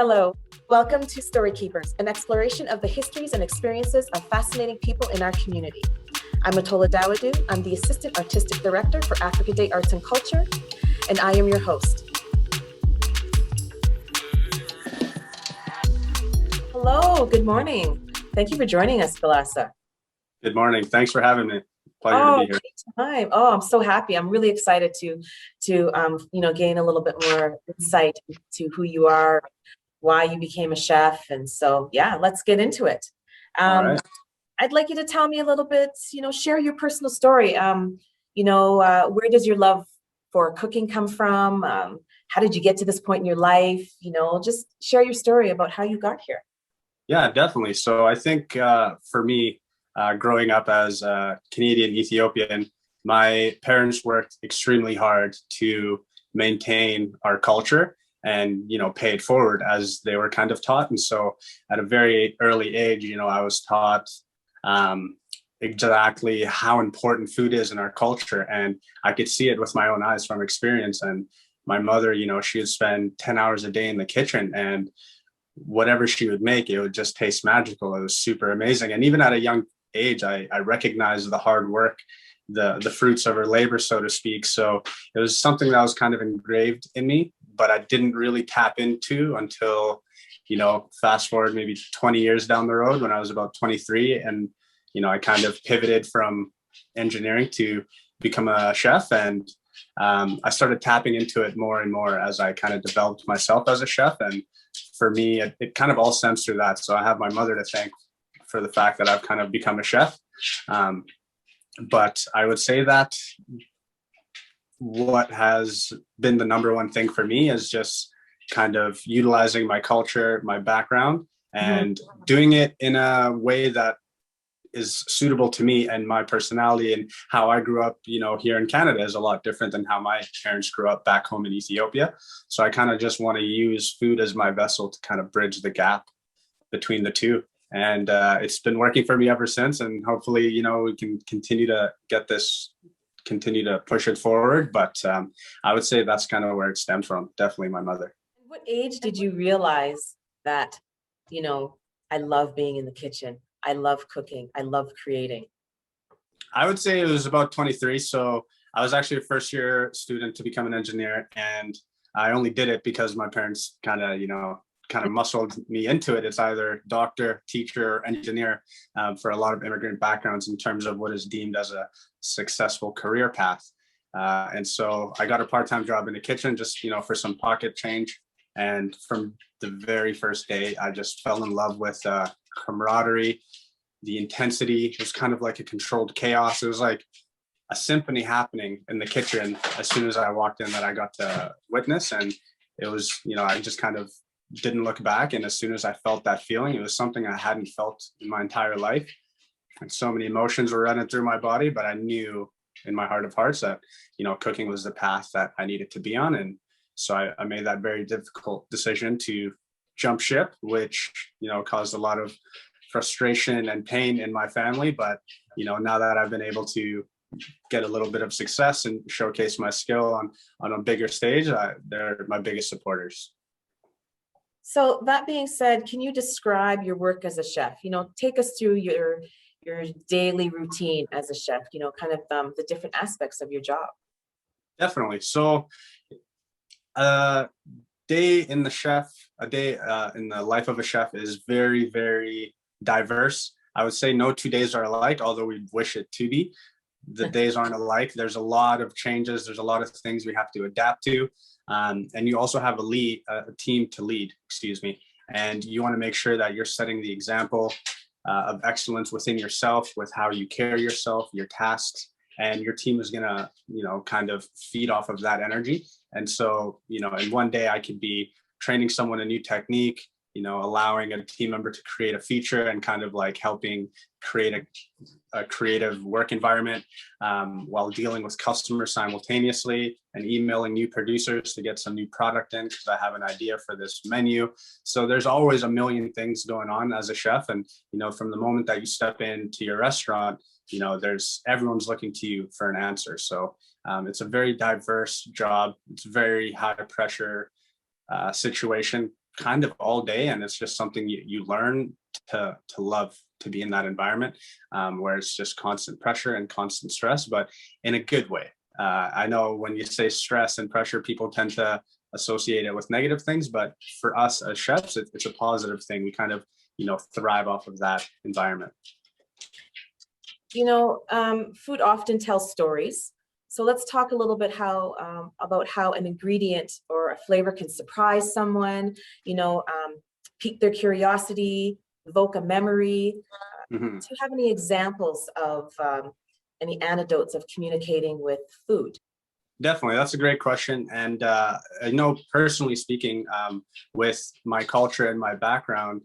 Hello, welcome to Story Keepers, an exploration of the histories and experiences of fascinating people in our community. I'm Matola Dawadu. I'm the Assistant Artistic Director for Afrikadey Arts and Culture, and I am your host. Hello, good morning. Thank you for joining us, Galasa. Good morning. Thanks for having me. Pleasure to be here. Anytime. Oh, I'm so happy. I'm really excited to gain a little bit more insight to who you are, why you became a chef. And so, yeah, let's get into it. All right. I'd like you to tell me a little bit, share your personal story. Where does your love for cooking come from? How did you get to this point in your life? Just share your story about how you got here. Yeah, definitely. So I think for me, growing up as a Canadian Ethiopian, my parents worked extremely hard to maintain our culture and, pay it forward as they were kind of taught. And so at a very early age, I was taught exactly how important food is in our culture. And I could see it with my own eyes from experience. And my mother, she would spend 10 hours a day in the kitchen, and whatever she would make, it would just taste magical. It was super amazing. And even at a young age, I recognized the hard work, the fruits of her labor, so to speak. So it was something that was kind of engraved in me, but I didn't really tap into until, fast forward maybe 20 years down the road when I was about 23. And, I kind of pivoted from engineering to become a chef. And I started tapping into it more and more as I kind of developed myself as a chef. And for me, it kind of all stems through that. So I have my mother to thank for the fact that I've kind of become a chef. But I would say that what has been the number one thing for me is just kind of utilizing my culture, my background, and doing it in a way that is suitable to me and my personality. And how I grew up, here in Canada is a lot different than how my parents grew up back home in Ethiopia. So I kind of just want to use food as my vessel to kind of bridge the gap between the two. And it's been working for me ever since. And hopefully, we can continue to continue to push it forward. But I would say that's kind of where it stemmed from. Definitely my mother. At what age did you realize that, I love being in the kitchen? I love cooking. I love creating. I would say it was about 23. So I was actually a first year student to become an engineer. And I only did it because my parents kind of muscled me into it. It's either doctor, teacher, or engineer for a lot of immigrant backgrounds in terms of what is deemed as a successful career path. And so I got a part-time job in the kitchen just, for some pocket change. And from the very first day, I just fell in love with camaraderie, the intensity. It was kind of like a controlled chaos. It was like a symphony happening in the kitchen as soon as I walked in that I got to witness. And it was, I just kind of didn't look back. And as soon as I felt that feeling, it was something I hadn't felt in my entire life. And so many emotions were running through my body, but I knew in my heart of hearts that, cooking was the path that I needed to be on. And so I made that very difficult decision to jump ship, which, caused a lot of frustration and pain in my family. But, now that I've been able to get a little bit of success and showcase my skill on a bigger stage, they're my biggest supporters. So that being said, can you describe your work as a chef? Take us through your daily routine as a chef, kind of the different aspects of your job. Definitely. So a day in the life of a chef is very, very diverse. I would say no 2 days are alike, although we wish it to be. The days aren't alike. There's a lot of changes. There's a lot of things we have to adapt to. And you also have a team to lead, and you want to make sure that you're setting the example of excellence within yourself with how you carry yourself, your tasks, and your team is going to, kind of feed off of that energy. And so, in one day I could be training someone a new technique, allowing a team member to create a feature and kind of like helping create a creative work environment while dealing with customers simultaneously and emailing new producers to get some new product in because I have an idea for this menu. So there's always a million things going on as a chef. And, from the moment that you step into your restaurant, everyone's looking to you for an answer. So it's a very diverse job. It's a very high pressure situation kind of all day, and it's just something you learn to love, to be in that environment, where it's just constant pressure and constant stress, but in a good way. I know when you say stress and pressure, people tend to associate it with negative things, but for us as chefs, it's a positive thing. We kind of, thrive off of that environment. Food often tells stories. So let's talk a little bit about how an ingredient or a flavor can surprise someone, pique their curiosity, evoke a memory. Do you have any examples of any anecdotes of communicating with food? Definitely, that's a great question. And I know personally speaking, with my culture and my background,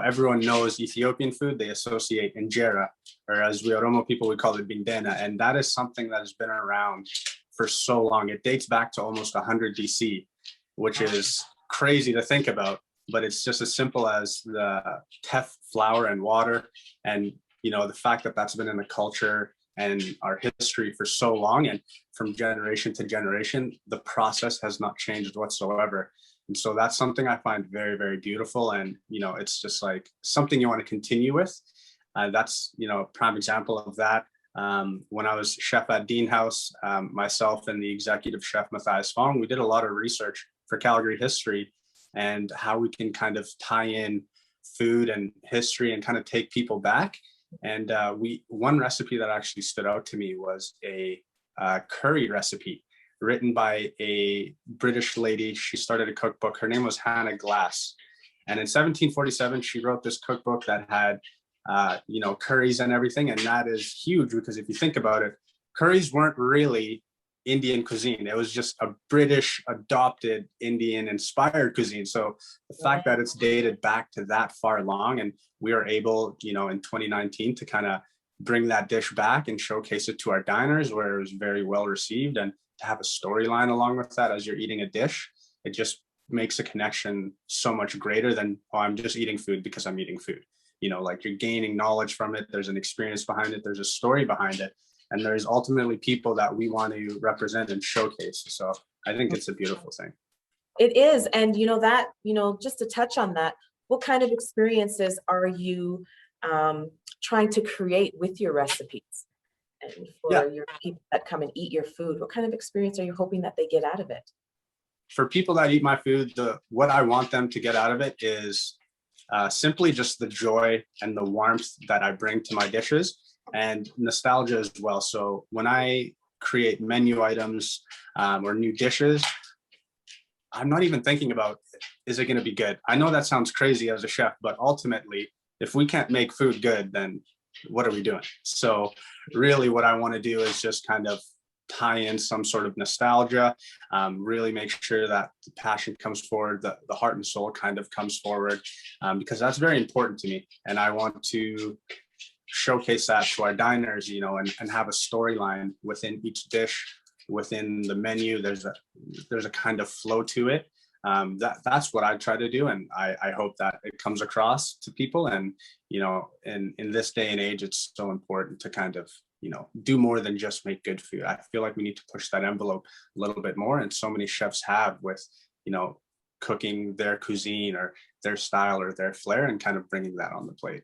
everyone knows Ethiopian food. They associate injera, or as we Oromo people, we call it bindena. And that is something that has been around for so long. It dates back to almost 100 BC, which is crazy to think about. But it's just as simple as the teff flour and water. And, the fact that that's been in the culture and our history for so long, and from generation to generation, the process has not changed whatsoever. And so that's something I find very, very beautiful. And, it's just like something you want to continue with. That's, a prime example of that. When I was chef at Deane House, myself and the executive chef Matthias Fong, we did a lot of research for Calgary history and how we can kind of tie in food and history and kind of take people back. And one recipe that actually stood out to me was a curry recipe written by a British lady. She started a cookbook. Her name was Hannah Glass. And in 1747, she wrote this cookbook that had, curries and everything. And that is huge because if you think about it, curries weren't really Indian cuisine. It was just a British adopted Indian inspired cuisine. So the fact that it's dated back to that far long, and we are able, in 2019 to kind of bring that dish back and showcase it to our diners, where it was very well received, and to have a storyline along with that as you're eating a dish, it just makes a connection so much greater than, oh, I'm just eating food because I'm eating food. Like you're gaining knowledge from it. There's an experience behind it. There's a story behind it. And there's ultimately people that we want to represent and showcase. So I think it's a beautiful thing. It is. And just to touch on that, what kind of experiences are you trying to create with your recipes? And for your people that come and eat your food, what kind of experience are you hoping that they get out of it? For people that eat my food, what I want them to get out of it is simply just the joy and the warmth that I bring to my dishes, and nostalgia as well. So when I create menu items or new dishes, I'm not even thinking about, is it going to be good? I know that sounds crazy as a chef, but ultimately, if we can't make food good, then what are we doing? So really what I want to do is just kind of tie in some sort of nostalgia, really make sure that the passion comes forward, the heart and soul kind of comes forward, because that's very important to me. And I want to showcase that to our diners, and have a storyline within each dish, within the menu. There's a kind of flow to it. That's what I try to do, and I hope that it comes across to people. And in this day and age, it's so important to kind of do more than just make good food. I feel like we need to push that envelope a little bit more, and so many chefs have with cooking their cuisine or their style or their flair, and kind of bringing that on the plate.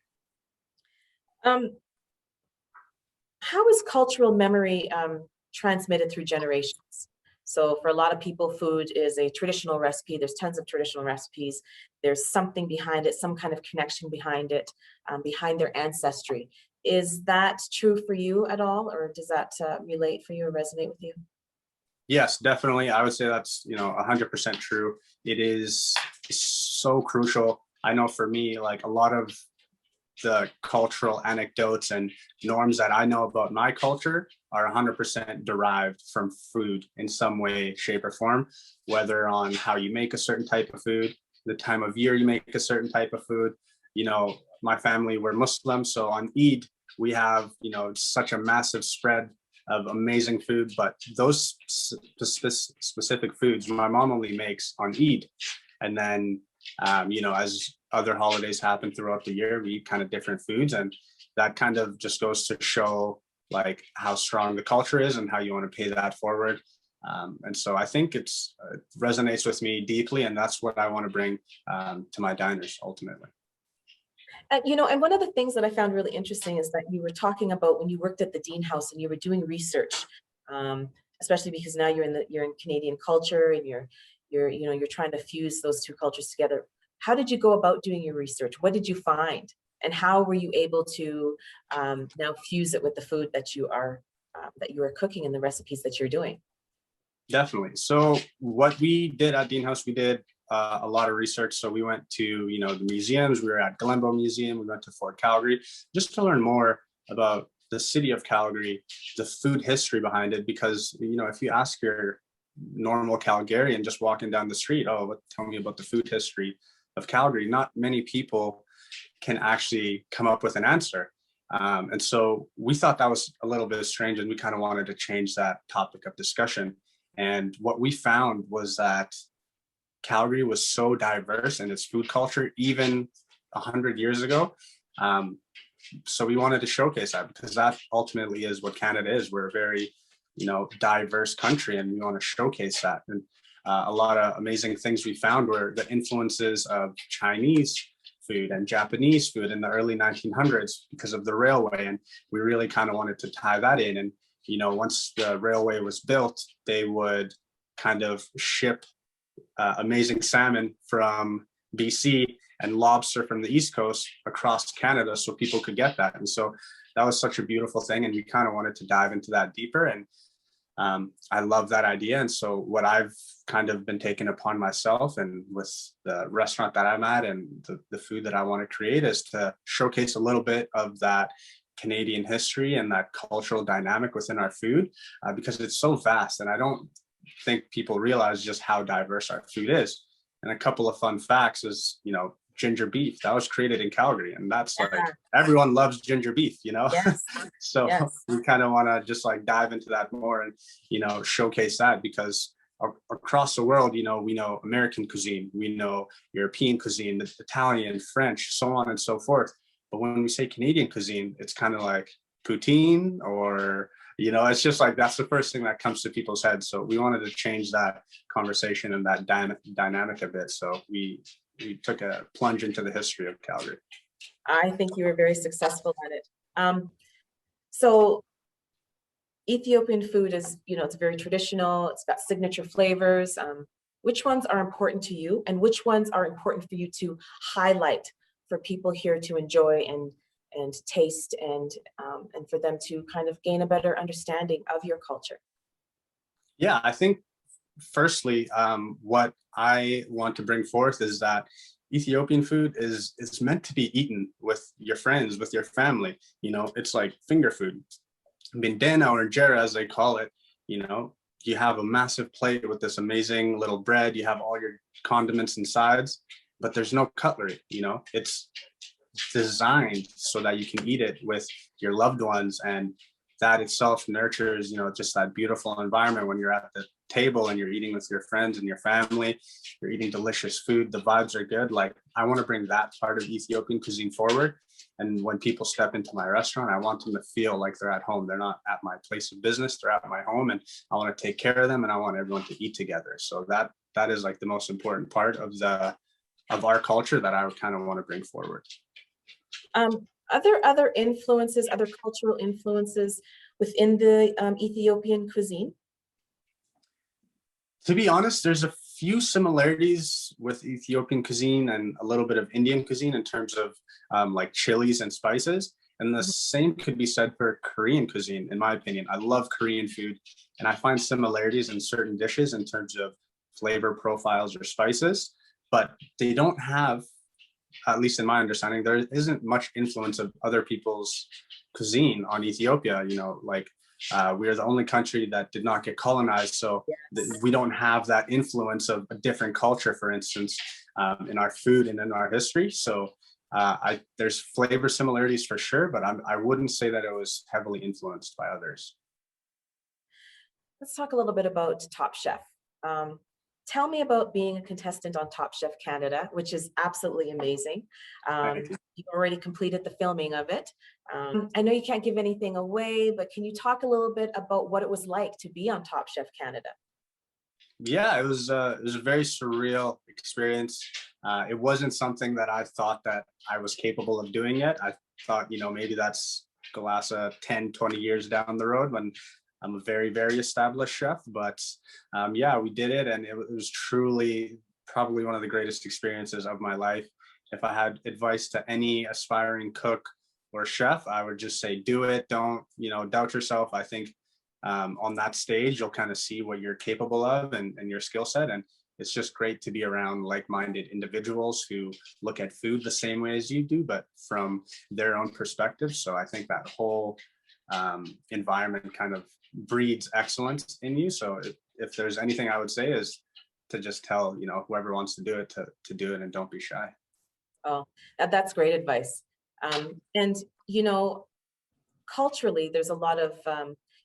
How is cultural memory transmitted through generations? So for a lot of people, food is a traditional recipe. There's tons of traditional recipes. There's something behind it, some kind of connection behind it, behind their ancestry. Is that true for you at all, or does that relate for you or resonate with you? Yes, definitely. I would say that's 100% true. It is so crucial. I know for me, like a lot of the cultural anecdotes and norms that I know about my culture are 100% derived from food in some way, shape, or form, whether on how you make a certain type of food, the time of year you make a certain type of food. My family, we're Muslim, so on Eid, we have, such a massive spread of amazing food, but those specific foods my mom only makes on Eid. And then, as other holidays happen throughout the year, we eat kind of different foods, and that kind of just goes to show like how strong the culture is and how you want to pay that forward. And so I think it resonates with me deeply, and that's what I want to bring to my diners ultimately. And, and one of the things that I found really interesting is that you were talking about when you worked at the Deane House and you were doing research, especially because now you're in Canadian culture and you're trying to fuse those two cultures together. How did you go about doing your research? What did you find? And how were you able to now fuse it with the food that you are cooking and the recipes that you're doing? Definitely. So what we did at Deane House, we did a lot of research. So we went to, the museums. We were at Glenbow Museum. We went to Fort Calgary just to learn more about the city of Calgary, the food history behind it. Because, if you ask your normal Calgarian just walking down the street, tell me about the food history of Calgary, not many people can actually come up with an answer. And so we thought that was a little bit strange, and we kind of wanted to change that topic of discussion. And what we found was that Calgary was so diverse in its food culture, even 100 years ago. So we wanted to showcase that, because that ultimately is what Canada is. We're a very, diverse country, and we want to showcase that. And a lot of amazing things we found were the influences of Chinese food and Japanese food in the early 1900s because of the railway. And we really kind of wanted to tie that in. And once the railway was built, they would kind of ship amazing salmon from BC and lobster from the East Coast across Canada so people could get that. And so that was such a beautiful thing. And we kind of wanted to dive into that deeper. And I love that idea. And so what I've kind of been taking upon myself, and with the restaurant that I'm at and the food that I want to create, is to showcase a little bit of that Canadian history and that cultural dynamic within our food, because it's so vast. And I don't think people realize just how diverse our food is. And a couple of fun facts is, ginger beef that was created in Calgary, and that's like everyone loves ginger beef, Yes. So Yes. we kind of want to just like dive into that more and showcase that, because across the world, we know American cuisine, we know European cuisine, Italian, French, so on and so forth. But when we say Canadian cuisine, it's kind of like poutine, or it's just like that's the first thing that comes to people's heads. So we wanted to change that conversation and that dynamic a bit. So we took a plunge into the history of Calgary. I think you were very successful at it. So Ethiopian food is, it's very traditional. It's got signature flavors. Which ones are important to you, and which ones are important for you to highlight for people here to enjoy and taste, and for them to kind of gain a better understanding of your culture? Yeah, I think firstly, what I want to bring forth is that Ethiopian food is meant to be eaten with your friends, with your family. It's like finger food. Bindena, or injera as they call it. You have a massive plate with this amazing little bread. You have all your condiments and sides, but there's no cutlery. It's designed so that you can eat it with your loved ones, and that itself nurtures just that beautiful environment when you're at the table and you're eating with your friends and your family. You're eating delicious food, the vibes are good. Like, I want to bring that part of Ethiopian cuisine forward, and when people step into my restaurant, I want them to feel like they're at home. They're not at my place of business, they're at my home, and I want to take care of them, and I want everyone to eat together. So that is like the most important part of our culture that I would kind of want to bring forward. Other influences, other cultural influences within the Ethiopian cuisine? To be honest, there's a few similarities with Ethiopian cuisine and a little bit of Indian cuisine in terms of like chilies and spices. And the same could be said for Korean cuisine, in my opinion. I love Korean food, and I find similarities in certain dishes in terms of flavor profiles or spices, but they don't have, at least in my understanding, there isn't much influence of other people's cuisine on Ethiopia. We are the only country that did not get colonized, so we don't have that influence of a different culture, for instance, in our food and in our history. So there's flavor similarities for sure, but I wouldn't say that it was heavily influenced by others. Let's talk a little bit about Top Chef. Tell me about being a contestant on Top Chef Canada, which is absolutely amazing. You've already completed the filming of it. I know you can't give anything away, but can you talk a little bit about what it was like to be on Top Chef Canada? Yeah, it was a very surreal experience. It wasn't something that I thought that I was capable of doing yet. I thought, maybe that's Galasa 10, 20 years down the road when I'm a very, very established chef. But yeah, we did it, and it was truly probably one of the greatest experiences of my life. If I had advice to any aspiring cook or chef, I would just say, do it. Don't, doubt yourself. I think on that stage, you'll kind of see what you're capable of and your skill set. And it's just great to be around like-minded individuals who look at food the same way as you do, but from their own perspective. So I think that whole environment kind of breeds excellence in you. So if there's anything I would say is to just tell, whoever wants to do it to do it and don't be shy. Oh, that's great advice. And, culturally, there's a lot of,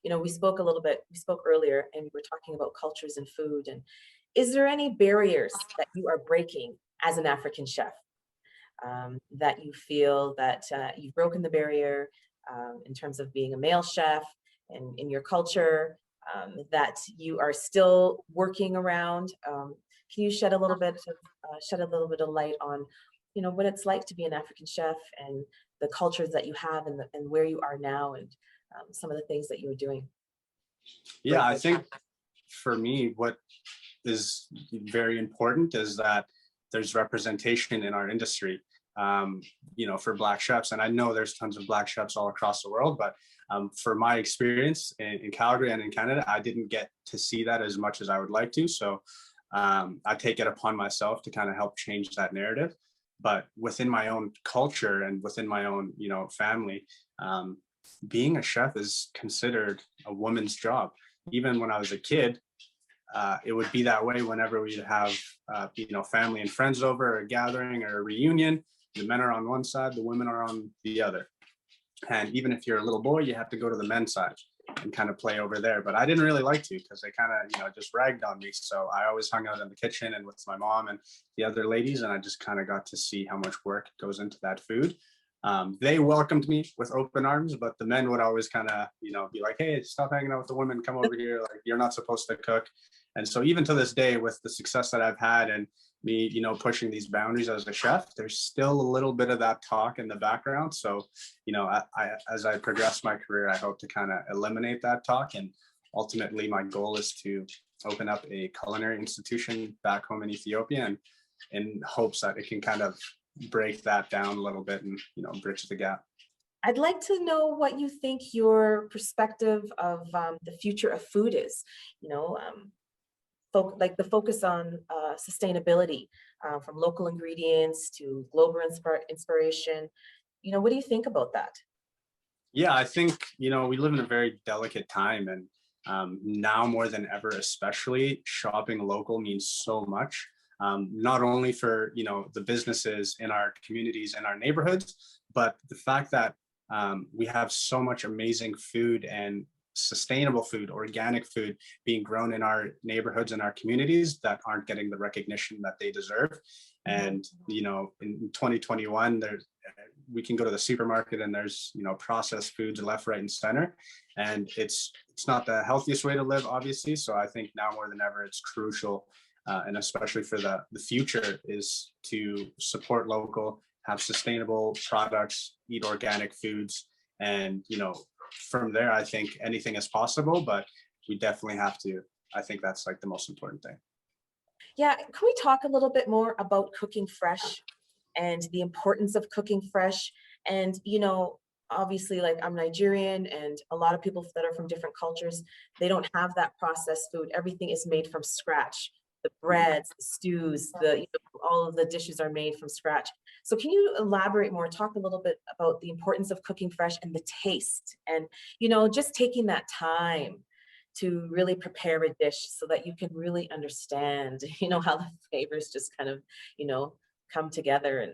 we spoke earlier and we were talking about cultures and food. And is there any barriers that you are breaking as an African chef, that you feel that you've broken the barrier in terms of being a male chef and in your culture, that you are still working around? Can you shed a little bit of light on, what it's like to be an African chef and the cultures that you have and where you are now and some of the things that you're doing? Yeah, I think for me, what is very important is that there's representation in our industry, for Black chefs. And I know there's tons of Black chefs all across the world, but for my experience in Calgary and in Canada, I didn't get to see that as much as I would like to. So I take it upon myself to kind of help change that narrative. But within my own culture and within my own, family, being a chef is considered a woman's job. Even when I was a kid, it would be that way whenever we'd have, family and friends over, or a gathering or a reunion. The men are on one side, the women are on the other. And even if you're a little boy, you have to go to the men's side and kind of play over there. But I didn't really like to, because they kind of, just ragged on me. So I always hung out in the kitchen and with my mom and the other ladies, and I just kind of got to see how much work goes into that food. They welcomed me with open arms, but the men would always kind of, be like, hey, stop hanging out with the women, come over here. Like, you're not supposed to cook. And so even to this day, with the success that I've had and me, pushing these boundaries as a chef, there's still a little bit of that talk in the background. So, as I progress my career, I hope to kind of eliminate that talk. And ultimately, my goal is to open up a culinary institution back home in Ethiopia, and in hopes that it can kind of break that down a little bit and, bridge the gap. I'd like to know what you think your perspective of the future of food is, like the focus on sustainability, from local ingredients to global inspiration. What do you think about that? Yeah, I think, we live in a very delicate time, and now more than ever, especially, shopping local means so much. Not only for, the businesses in our communities and our neighborhoods, but the fact that we have so much amazing food and sustainable food, organic food being grown in our neighborhoods and our communities that aren't getting the recognition that they deserve. And, in 2021, we can go to the supermarket and there's, processed foods left, right, and center. And it's not the healthiest way to live, obviously. So I think now more than ever, it's crucial, and especially for the future, is to support local, have sustainable products, eat organic foods. And, from there, I think anything is possible, but we definitely have to. I think that's like the most important thing. Yeah, can we talk a little bit more about cooking fresh and the importance of cooking fresh? And, obviously, like, I'm Nigerian, and a lot of people that are from different cultures, they don't have that processed food. Everything is made from scratch. The breads, the stews, all of the dishes are made from scratch. So can you elaborate more, talk a little bit about the importance of cooking fresh and the taste, and, just taking that time to really prepare a dish so that you can really understand, how the flavors just kind of, come together. And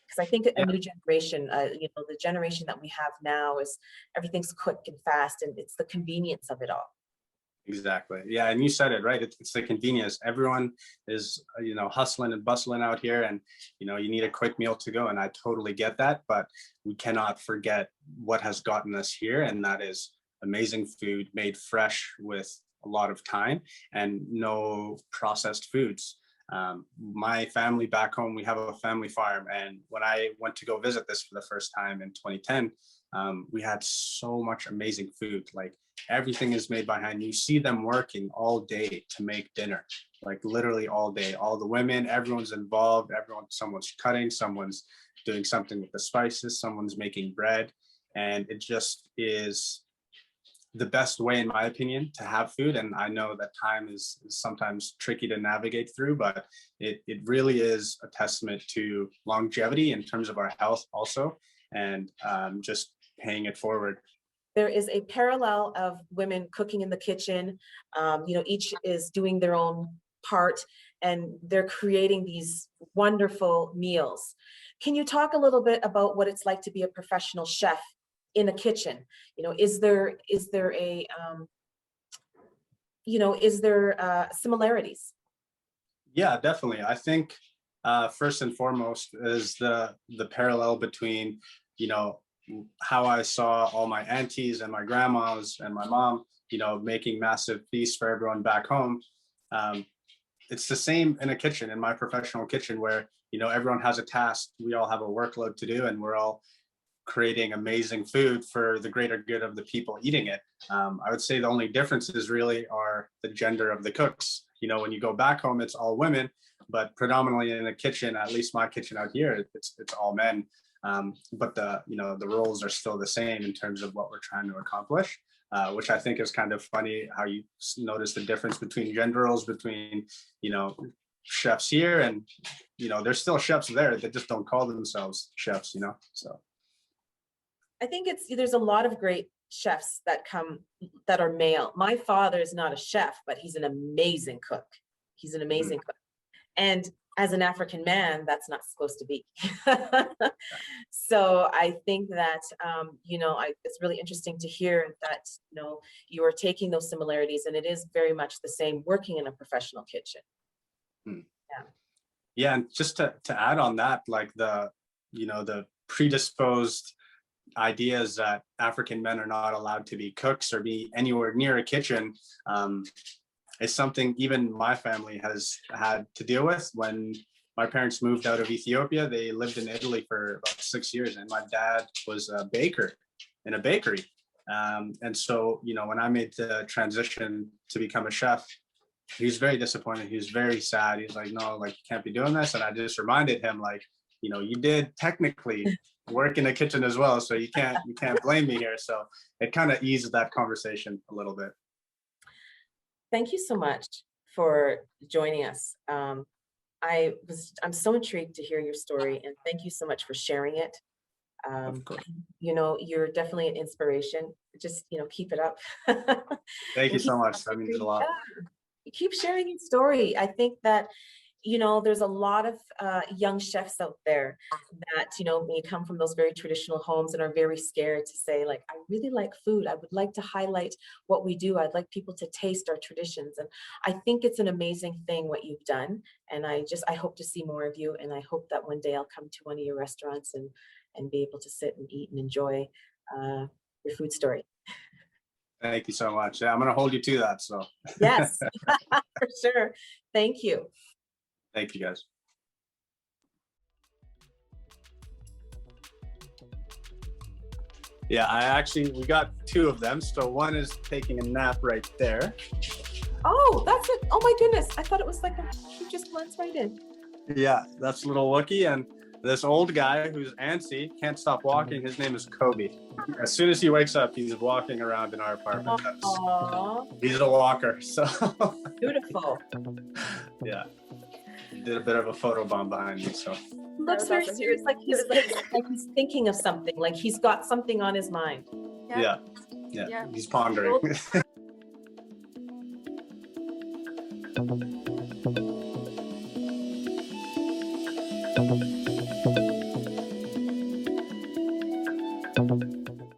because I think a new generation, the generation that we have now, is everything's quick and fast, and it's the convenience of it all. Exactly. Yeah. And you said it, right? It's the convenience. Everyone is, hustling and bustling out here, and, you need a quick meal to go. And I totally get that, but we cannot forget what has gotten us here. And that is amazing food made fresh with a lot of time and no processed foods. My family back home, we have a family farm. And when I went to go visit this for the first time in 2010, we had so much amazing food. Like everything is made by hand. You see them working all day to make dinner, like literally all day. All the women, everyone's involved. Someone's cutting, someone's doing something with the spices, someone's making bread. And it just is the best way, in my opinion, to have food. And I know that time is sometimes tricky to navigate through, but it really is a testament to longevity in terms of our health also, and just paying it forward. There is a parallel of women cooking in the kitchen. Each is doing their own part and they're creating these wonderful meals. Can you talk a little bit about what it's like to be a professional chef in a kitchen? Is there similarities? Yeah, definitely. I think first and foremost is the parallel between, how I saw all my aunties and my grandmas and my mom, making massive feasts for everyone back home. It's the same in a kitchen, in my professional kitchen, where, everyone has a task. We all have a workload to do, and we're all creating amazing food for the greater good of the people eating it. I would say the only differences really are the gender of the cooks. When you go back home, it's all women, but predominantly in the kitchen, at least my kitchen out here, it's all men. But the roles are still the same in terms of what we're trying to accomplish, which I think is kind of funny how you notice the difference between gender roles between, chefs here and, there's still chefs there that just don't call themselves chefs, so. I think there's a lot of great chefs that are male. My father is not a chef, but he's an amazing cook. He's an amazing cook. And as an African man, that's not supposed to be. So I think that, it's really interesting to hear that, you are taking those similarities, and it is very much the same working in a professional kitchen. Yeah. And just to add on that, like the predisposed ideas that African men are not allowed to be cooks or be anywhere near a kitchen, is something even my family has had to deal with. When my parents moved out of Ethiopia, they lived in Italy for about 6 years, and my dad was a baker in a bakery. And so, when I made the transition to become a chef, he was very disappointed. He was very sad. He's like, no, like, you can't be doing this. And I just reminded him, like, you did technically work in a kitchen as well, so you can't blame me here. So it kind of eased that conversation a little bit. Thank you so much for joining us. I'm so intrigued to hear your story, and thank you so much for sharing it. Of course. You're definitely an inspiration. Just, keep it up. Thank you so much. That means a lot. You keep sharing your story. I think that, there's a lot of young chefs out there that, may come from those very traditional homes and are very scared to say, like, I really like food. I would like to highlight what we do. I'd like people to taste our traditions. And I think it's an amazing thing what you've done. And I hope to see more of you. And I hope that one day I'll come to one of your restaurants and be able to sit and eat and enjoy your food story. Thank you so much. Yeah, I'm going to hold you to that. So yes, for sure. Thank you. Thank you, guys. Yeah, we got two of them. So one is taking a nap right there. Oh, that's it. Oh my goodness. I thought it was like he just blends right in. Yeah, that's little Wookie. And this old guy who's antsy, can't stop walking. His name is Kobe. As soon as he wakes up, he's walking around in our apartment. He's a walker. So beautiful. Yeah. Did a bit of a photo bomb behind me. So looks very serious, like he's thinking of something, like he's got something on his mind. Yeah. He's pondering.